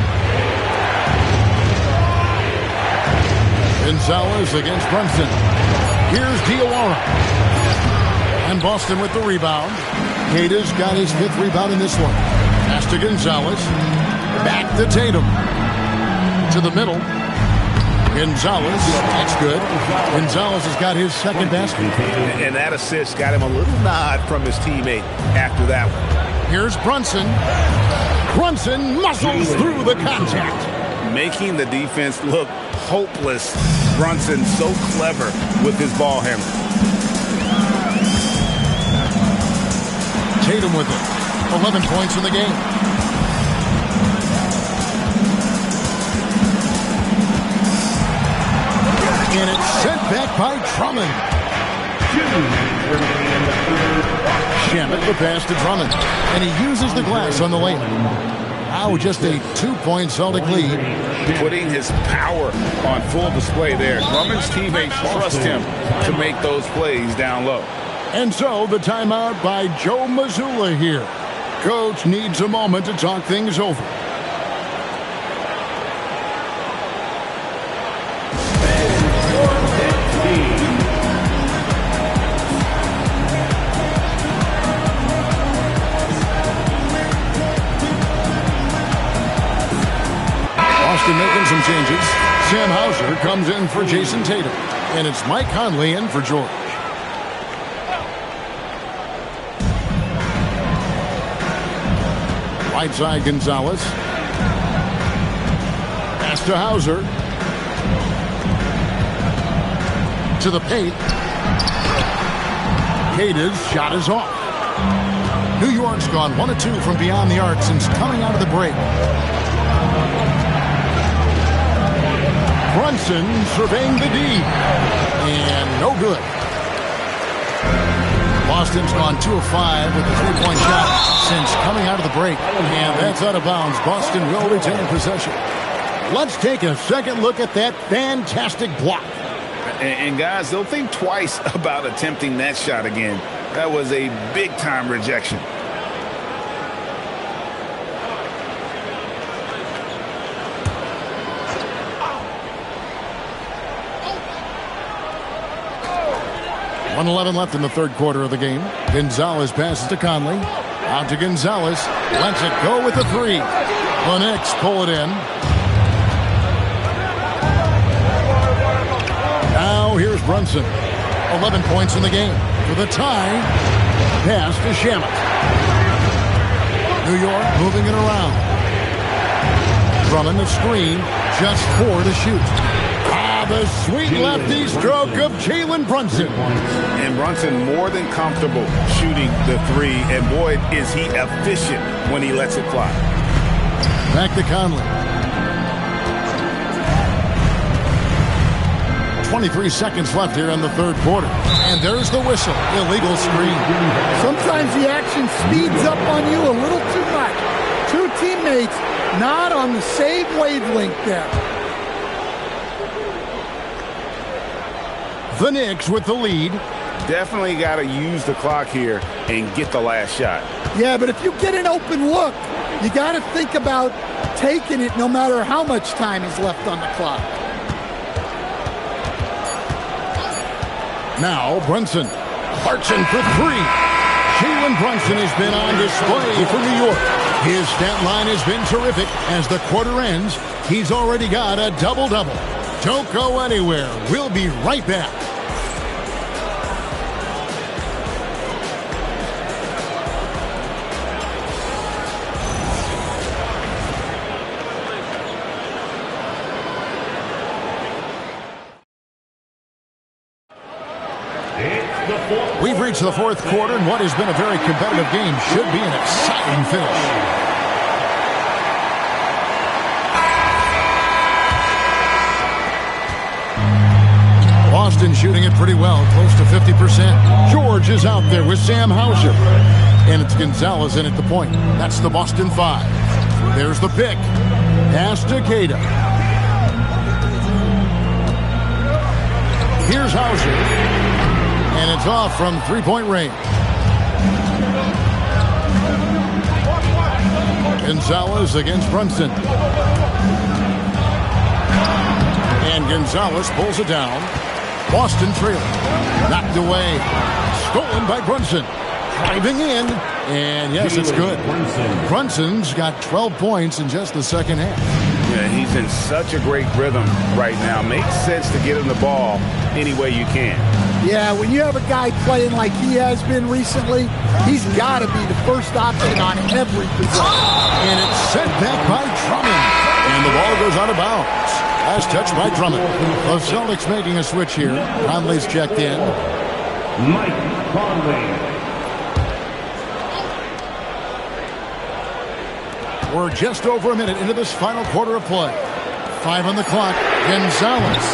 Gonzalez against Brunson. Here's Diawara. And Boston with the rebound. Queta's got his 5th rebound in this one. Pass to Gonzalez. Back to Tatum. To the middle. Gonzalez, that's good. Gonzalez has got his 2nd basket. And that assist got him a little nod from his teammate after that one. Here's Brunson. Brunson muscles through the contact. Making the defense look hopeless. Brunson so clever with his ball handling. Tatum with it. 11 points in the game. And it's sent back by Drummond. Shamet the pass to Drummond. And he uses the glass on the layup. Now just a 2-point Celtic lead. Putting his power on full display there. Drummond's teammates trust him to make those plays down low. And so the timeout by Joe Mazzulla here. Coach needs a moment to talk things over. Boston making some changes. Sam Hauser comes in for Jason Tatum. And it's Mike Conley in for George. Right side Gonzalez. Pass to Hauser. To the paint. Queta's shot is off. New York's gone 1 of 2 from beyond the arc since coming out of the break. Brunson surveying the D. And no good. Boston's gone 2 of 5 with a 3-point shot since coming out of the break. And that's out of bounds. Boston will retain possession. Let's take a second look at that fantastic block. And guys, they'll think twice about attempting that shot again. That was a big-time rejection. .111 left in the 3rd quarter of the game. Gonzalez passes to Conley. Out to Gonzalez. Lets it go with the 3. The Knicks pull it in. Now here's Brunson. 11 points in the game. For the tie. Pass to Shamet. New York moving it around. Drummond the screen. Just 4 to shoot. The sweet lefty stroke of Jalen Brunson. And Brunson more than comfortable shooting the 3. And boy, is he efficient when he lets it fly. Back to Conley. 23 seconds left here in the 3rd quarter. And there's the whistle. Illegal screen. Sometimes the action speeds up on you a little too much. 2 teammates not on the same wavelength there. The Knicks with the lead. Definitely got to use the clock here and get the last shot. Yeah, but if you get an open look, you got to think about taking it no matter how much time is left on the clock. Now Brunson. Clarkson for 3. Jalen Brunson has been on display for New York. His stat line has been terrific. As the quarter ends, he's already got a double-double. Don't go anywhere. We'll be right back. We've reached the 4th quarter, and what has been a very competitive game should be an exciting finish. Boston shooting it pretty well, close to 50%. George is out there with Sam Hauser. And it's Gonzalez in at the point. That's the Boston 5. There's the pick. Pass to Queta. Here's Hauser. And it's off from three-point range. Gonzalez against Brunson. And Gonzalez pulls it down. Boston trailing. Knocked away. Stolen by Brunson. Driving in. And yes, it's good. Brunson's got 12 points in just the second half. Yeah, he's in such a great rhythm right now. Makes sense to get him the ball any way you can. Yeah, when you have a guy playing like he has been recently, he's got to be the first option on every possession. And it's sent back by Drummond. And the ball goes out of bounds. Last touch by Drummond. The Celtics making a switch here. Conley's checked in. Mike Conley. We're just over a minute into this final quarter of play. 5 on the clock. Gonzalez.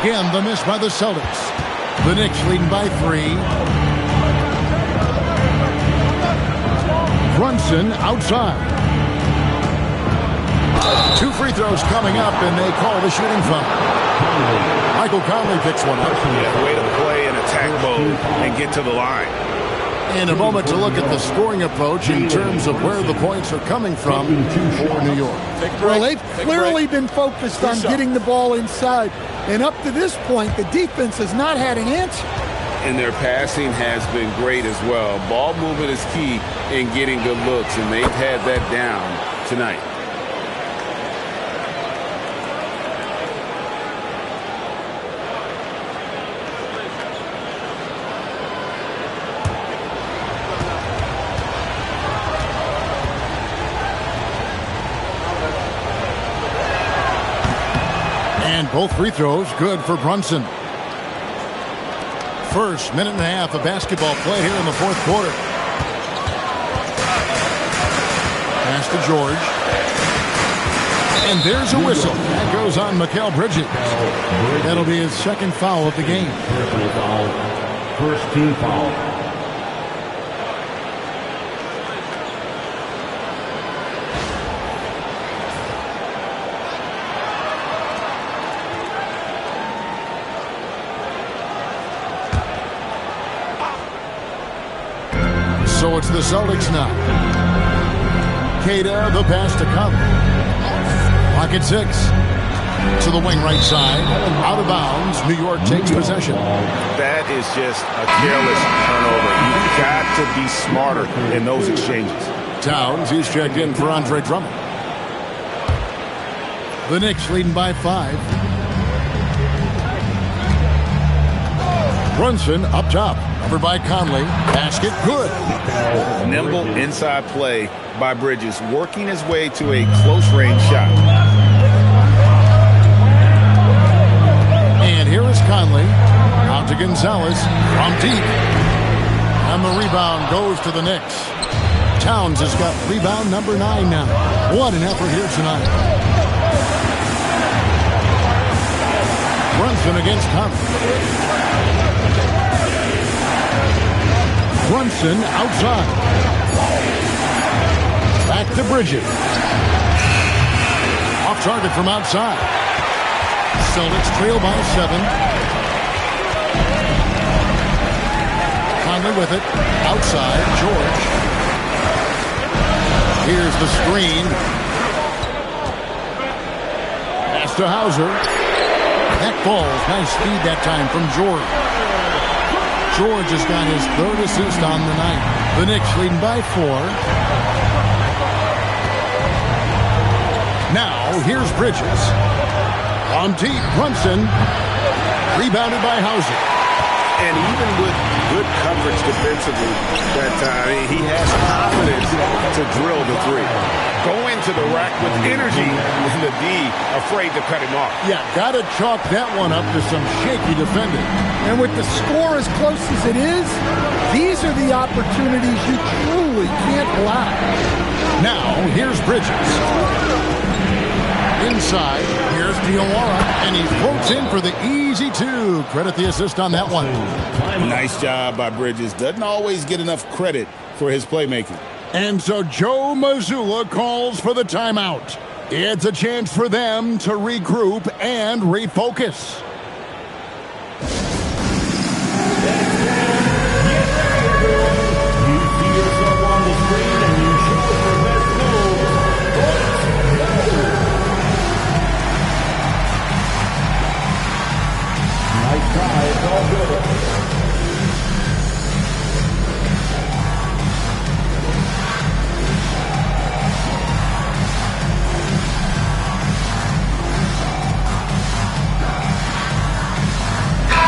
Again, the miss by the Celtics. The Knicks leading by 3. Brunson outside. 2 free throws coming up, and they call the shooting foul. Michael Conley picks one up. Yeah, way to play in attack mode and get to the line. In a moment to look at the scoring approach in terms of where the points are coming from for New York. Well, they've clearly been focused on getting the ball inside. And up to this point, the defense has not had an answer. And their passing has been great as well. Ball movement is key in getting good looks, and they've had that down tonight. And both free throws good for Brunson. First minute and a half of basketball play here in the fourth quarter. Pass to George. And there's a whistle. That goes on Mikal Bridges. That'll be his second foul of the game. First team foul. So it's the Celtics now. Queta, the pass to Conley. Pocket 6. To the wing right side. Out of bounds. New York takes possession. That is just a careless turnover. You've got to be smarter in those exchanges. Towns, he's checked in for Andre Drummond. The Knicks leading by 5. Brunson up top. Covered by Conley. Basket good. Nimble inside play by Bridges, working his way to a close-range shot. And here is Conley. Out to Gonzalez from deep. And the rebound goes to the Knicks. Towns has got rebound number 9 now. What an effort here tonight. Brunson against Conley. Brunson outside. Back to Bridges. Off target from outside. Celtics trail by 7. Conley with it. Outside. George. Here's the screen. Pass to Hauser. That ball's nice speed that time from George. George has got his 3rd assist on the night. The Knicks leading by 4. Now, here's Bridges. On deep, Brunson. Rebounded by Hauser. And even with good coverage defensively that time, he has confidence to drill the 3. Go into the rack with energy, and the D afraid to cut him off. Yeah, got to chalk that one up to some shaky defending. And with the score as close as it is, these are the opportunities you truly can't allow. Now, here's Bridges. Inside, here's Diawara, and he floats in for the easy 2. Credit the assist on that one. Nice job by Bridges. Doesn't always get enough credit for his playmaking. And so Joe Mazzulla calls for the timeout. It's a chance for them to regroup and refocus. foul good.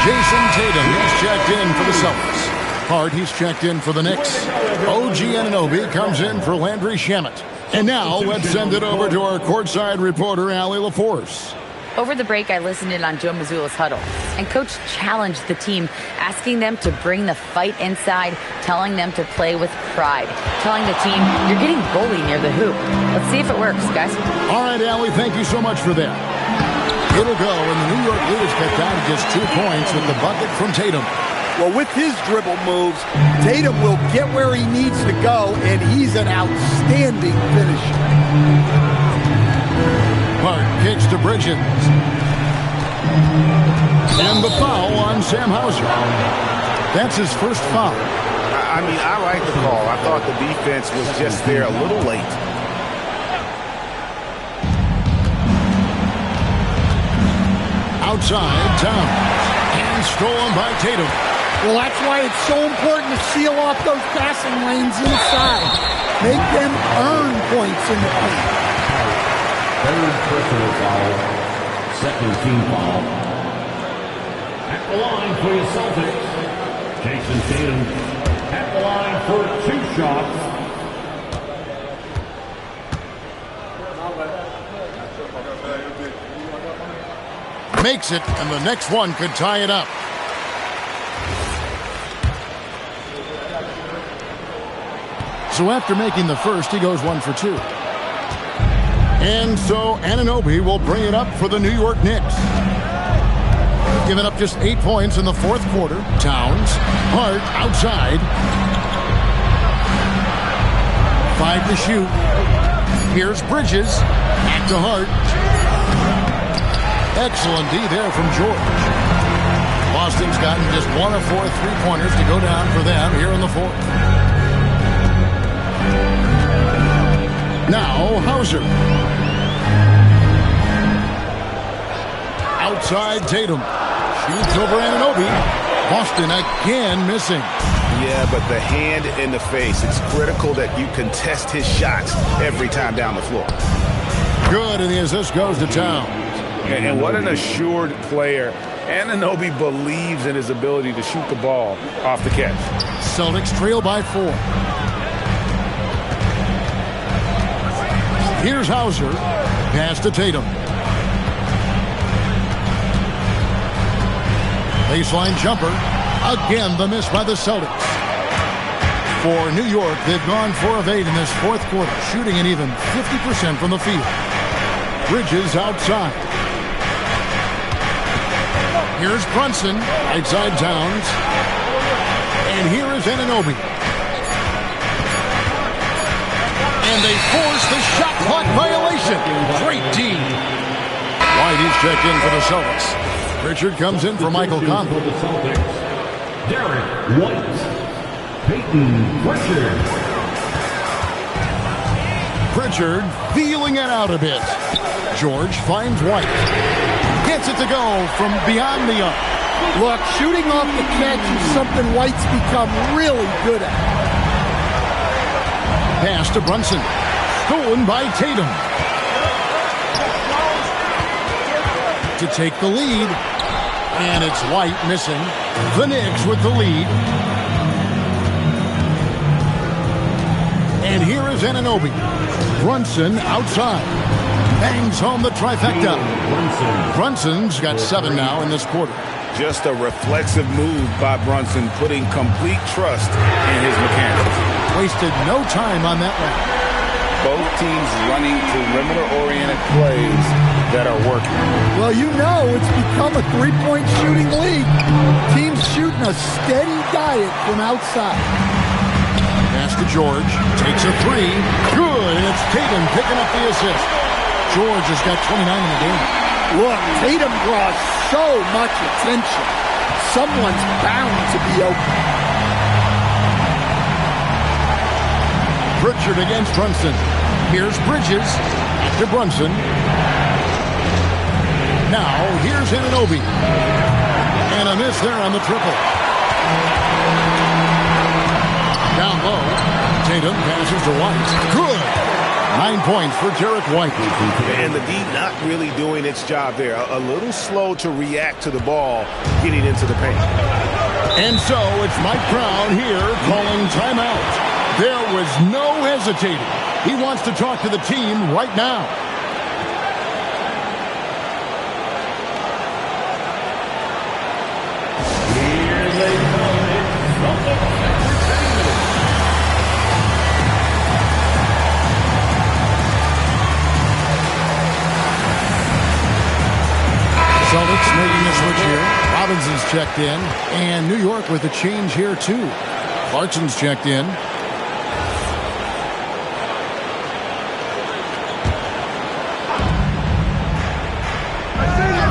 Jason Tatum, he's checked in for the Celtics. Hart, he's checked in for the Knicks. OG Anunoby comes in for Landry Shamet. And now let's send it over to our courtside reporter, Allie LaForce. Over the break, I listened in on Joe Mazzulla's huddle, and Coach challenged the team, asking them to bring the fight inside, telling them to play with pride, telling the team, you're getting bullied near the hoop. Let's see if it works, guys. All right, Allie, thank you so much for that. It'll go, and the New York leaders cut down to just 2 points with the bucket from Tatum. Well, with his dribble moves, Tatum will get where he needs to go, and he's an outstanding finisher. Hart kicks to Bridges. And the foul on Sam Hauser. That's his first foul. I mean, I like the call. I thought the defense was just there a little late. Outside, Towns. And stolen by Tatum. Well, that's why it's so important to seal off those passing lanes inside. Make them earn points in the paint. Third personal foul. Second team foul. At the line for the Celtics, Jason Tatum. At the line for 2 shots. Makes it, and the next one could tie it up. So after making the first, he goes 1 for 2. And so Anunoby will bring it up for the New York Knicks. Giving up just 8 points in the 4th quarter. Towns, Hart outside. 5 to shoot. Here's Bridges. Back to Hart. Excellent D there from George. Boston's gotten just 1 of 4 3-pointers to go down for them here in the 4th. Now Hauser. Outside Tatum. Shoots over Anunoby. Boston again missing. Yeah, but the hand in the face. It's critical that you contest his shots every time down the floor. Good, and the assist goes to Towns. And what an assured player. Anunoby believes in his ability to shoot the ball off the catch. Celtics trail by 4. Here's Hauser. Pass to Tatum. Baseline jumper. Again, the miss by the Celtics. For New York, they've gone 4 of 8 in this 4th quarter, shooting an even 50% from the field. Bridges outside. Here's Brunson, right side Towns. And here is Anunoby. And they force the shot clock violation. Great D. White, he's checked in for the Celtics. Pritchard comes in for Michael Conley. For the Celtics, Derek White. Peyton Pritchard. Pritchard feeling it out a bit. George finds White. Gets it to go from beyond the arc. Look, shooting off the catch is something White's become really good at. Pass to Brunson. Stolen by Tatum. To take the lead. And it's White missing. The Knicks with the lead. And here is Anunoby. Brunson outside. Bangs home the trifecta. Brunson's got 7 now in this quarter. Just a reflexive move by Brunson, putting complete trust in his mechanics. Wasted no time on that one. Both teams running perimeter-oriented plays that are working. Well, you know it's become a 3-point shooting league. Teams shooting a steady diet from outside. Pass to George. Takes a 3. Good, and it's Tatum picking up the assist. George has got 29 in the game. Look, Tatum draws so much attention. Someone's bound to be open. Pritchard against Brunson. Here's Bridges. To Brunson. Now, here's Anunoby. And And a miss there on the triple. Down low. Tatum passes to White. Good. 9 points for Derek White. And the D not really doing its job there. A little slow to react to the ball getting into the paint. And so it's Mike Brown here calling timeout. There was no hesitating. He wants to talk to the team right now. Here they come. Celtics making a switch here. Robinson's checked in. And New York with a change here, too. Clarkson's checked in.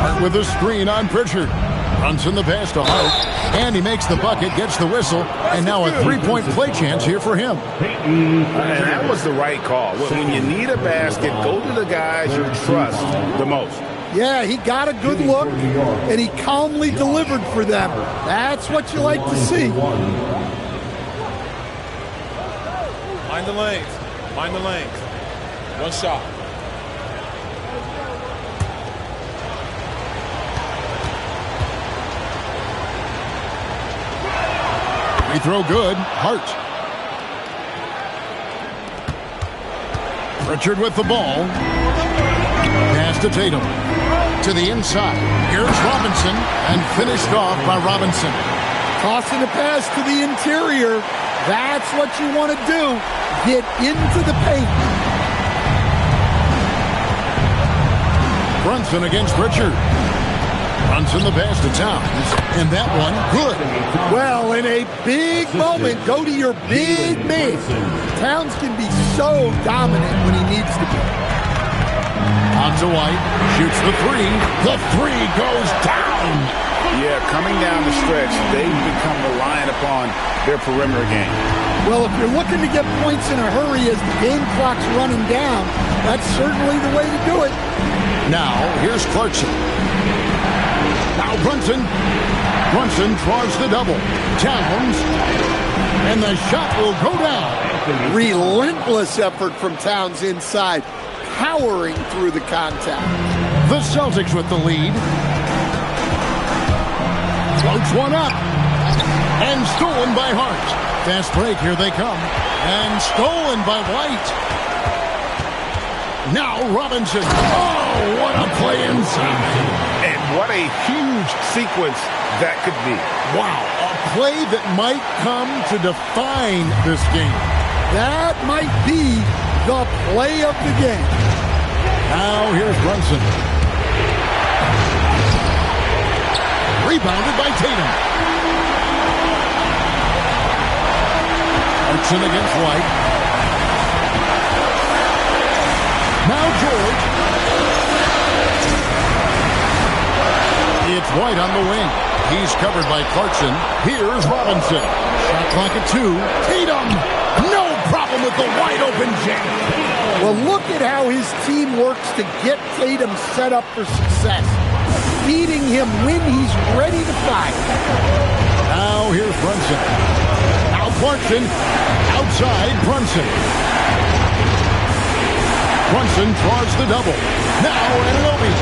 Hart with a screen on Pritchard. Brunson the pass to Hart. And he makes the bucket, gets the whistle, and now a three-point play chance here for him. And that was the right call. When you need a basket, go to the guys you trust the most. Yeah, he got a good look, and he calmly delivered for them. That's what you like to see. Mind the lanes. Mind the lanes. One shot. Free throw good. Hart. Pritchard with the ball. Pass to Tatum. To the inside. Here's Robinson, and finished off by Robinson. Tossing a pass to the interior. That's what you want to do. Get into the paint. Brunson against Pritchard. Brunson the pass to Towns. And that one, good. Well, in a big moment, go to your big man. Towns can be so dominant when he needs to be. On to White, shoots the three. The three goes down. Yeah, coming down the stretch, they've become reliant upon their perimeter game. Well, if you're looking to get points in a hurry as the game clock's running down, that's certainly the way to do it. Now, here's Clarkson. Now Brunson. Brunson draws the double. Towns. And the shot will go down. Relentless effort from Towns inside. Powering through the contact. The Celtics with the lead. Floats one up. And stolen by Hart. Fast break, here they come. And stolen by White. Now Robinson. Oh, what a play inside. And what a huge sequence that could be. Wow, a play that might come to define this game. That might be the play of the game. Now here's Brunson. Rebounded by Tatum. Clarkson against White. Now George. It's White on the wing. He's covered by Clarkson. Here's Robinson. Shot clock at 2. Tatum. No problem with the wide open jam. Well, look at how his team works to get Tatum set up for success. Feeding him when he's ready to fire. Now here's Brunson. Now Clarkson. Outside Brunson. Brunson draws the double. Now Anunoby.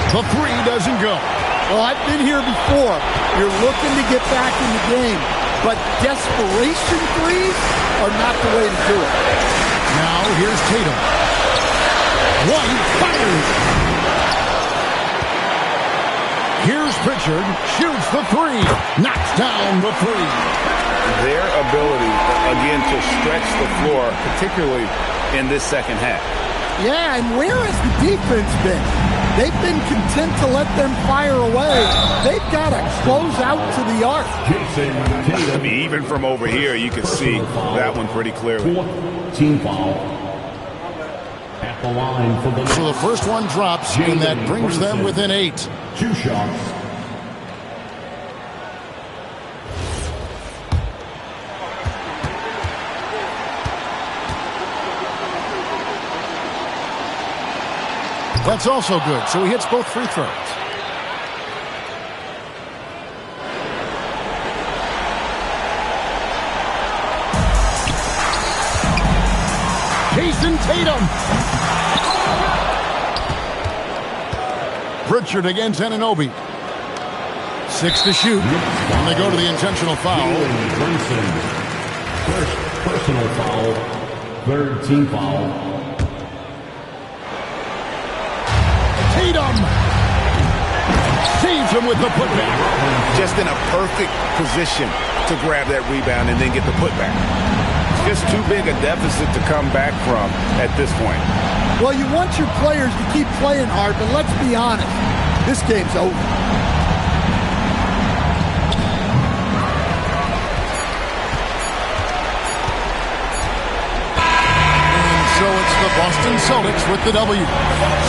The three doesn't go. Well, I've been here before. You're looking to get back in the game, but desperation threes are not the way to do it. Now here's Tatum. White fires. Here's Pritchard. Shoots the three. Knocks down the three. Their ability, again, to stretch the floor, particularly in this second half. Yeah, and where has the defense been? They've been content to let them fire away. They've got to close out to the arc. I mean, even from over here, you can see that one pretty clearly. Team foul. At the line for the So the first one drops, and that brings them within 8. 2 shots. That's also good, so he hits both free throws. Jason Tatum. Pritchard against Anunoby. 6 to shoot. And they go to the intentional foul. Jalen Brunson. First personal foul. Third team foul. Tatum saves him with the putback. Just in a perfect position to grab that rebound and then get the putback. Just too big a deficit to come back from at this point. Well, you want your players to keep playing hard, but let's be honest. This game's over. So it's the Boston Celtics with the W.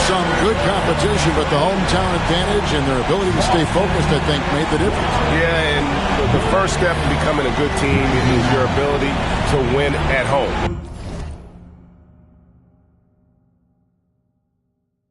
Some good competition, but the hometown advantage and their ability to stay focused, I think, made the difference. Yeah, and the first step in becoming a good team is your ability to win at home.